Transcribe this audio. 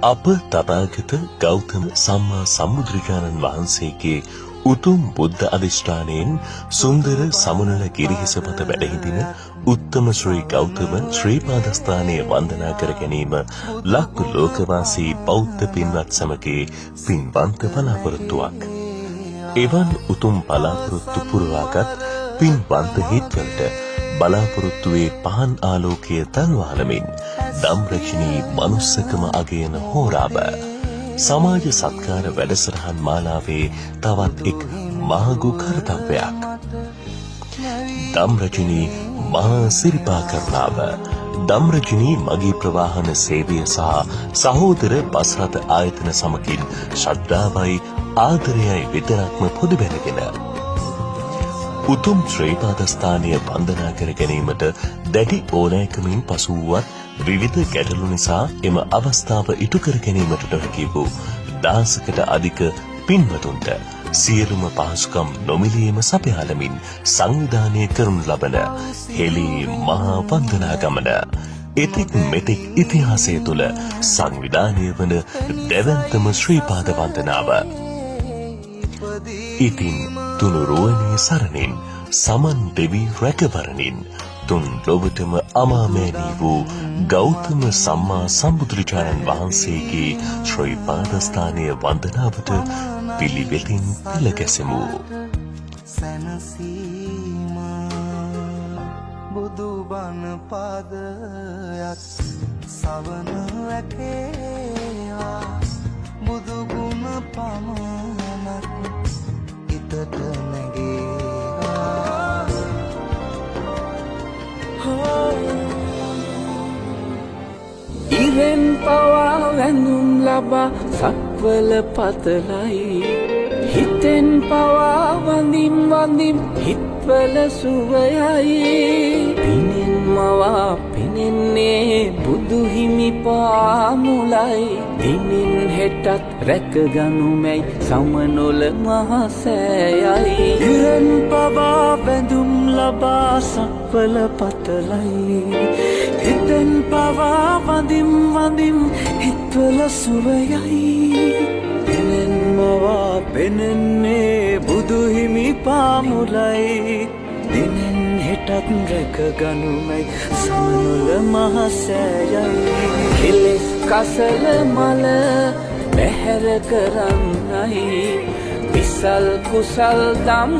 අප තථාගත ගෞතම සම්මා සම්බුදුරජාණන් වහන්සේගේ උතුම් බුද්ධ අධිෂ්ඨානයෙන් සුන්දර සමනල ගිරිහිස පත වැඩ හිඳින උත්තම ශ්‍රී ගෞතම ශ්‍රී පාදස්ථානයේ වන්දනා කර ගැනීම ලක් ලෝකවාසී බෞද්ධ පින්වත් සමගයේ පින්වන්ත බලාපොරොත්තුවක්. එවන් උතුම් බලාපොරොත්තු පුරවාගත් පින්වන්ත හිත්වලට බලාපොරොත්තුවේ පහන් ආලෝකය තල්වාලමින් ධම්රචිනී මනුස්සකම අගයන හෝරාව සමාජ සත්කාර වැඩසටහන් මාලාවේ තවත් එක් මහඟු කර්තව්‍යයක්. ධම්රචිනී මහා සිරිපා කරලාව ධම්රචිනී මගී ප්‍රවාහන සේවය සහ සහෝදර බස් රථ ආයතන සමගින් ශ්‍රද්ධාවයි ආදරයයි විතරක්ම පොදුබැලගෙන උතුම් ශ්‍රී පාදස්ථානය වන්දනා කර ගැනීමට දැඩි ඕනෑකමින් පසු වුවත් විවිධ ගැටලු නිසා එම අවස්ථාව ඉටු කර ගැනීමට නොහැකි වූ දහසකට අධික පින්වතුන්ට සියලුම පහසුකම් නොමිලේම සපයාලමින් සංවිධානය කරනු ලබන හෙළී මහා වන්දනා ගමන එතෙක් මෙතෙක් ඉතිහාසය තුළ සංවිධානය වන දැවැන්තම ශ්‍රී පාද වන්දනාව. ඉතින් තුනුරුවනේ සරණින් සමන් දෙවි රැකවරණින් තුන් ලොවටම අමාමෑණී වූ ගෞතම සම්මා සම්බුදුරජාණන් වහන්සේගේ ශ්‍රී පාදස්ථානය වන්දනාවට පිළිවෙලින් පෙළගැසෙමු. සැනසීම බුදුබණ පාදයක් සවන වැටේවා බුදුගුණ පමණක් හිතට නැගේවා. ඉරෙන් පවා වැඳුම් ලබා සක්වල පතලයි හිතෙන් පවා වඳින් වඳින් හිත්වල සුවයයි පිනෙන් මවා පෙනෙන්නේ බුදු හිමි පාමුලයි දිනෙන් හෙටත් රැකගනුමැයි සමනොල මහසෑයයි ඉරෙන් පවා වැඳුම් ලබා සක්වල පතලයි හිතෙන් පවා වඳින් වඳින් හිත්වල සුවයයි පිනෙන් මවා පෙනෙන්නේ බුදු හිමි පාමුලයි දිනෙන් හෙටත් රැකගනුමැයි සමනොල මහසෑයයි කෙලෙස් කසල මල බැහැර කරන්නයි විසල් කුසල් දම්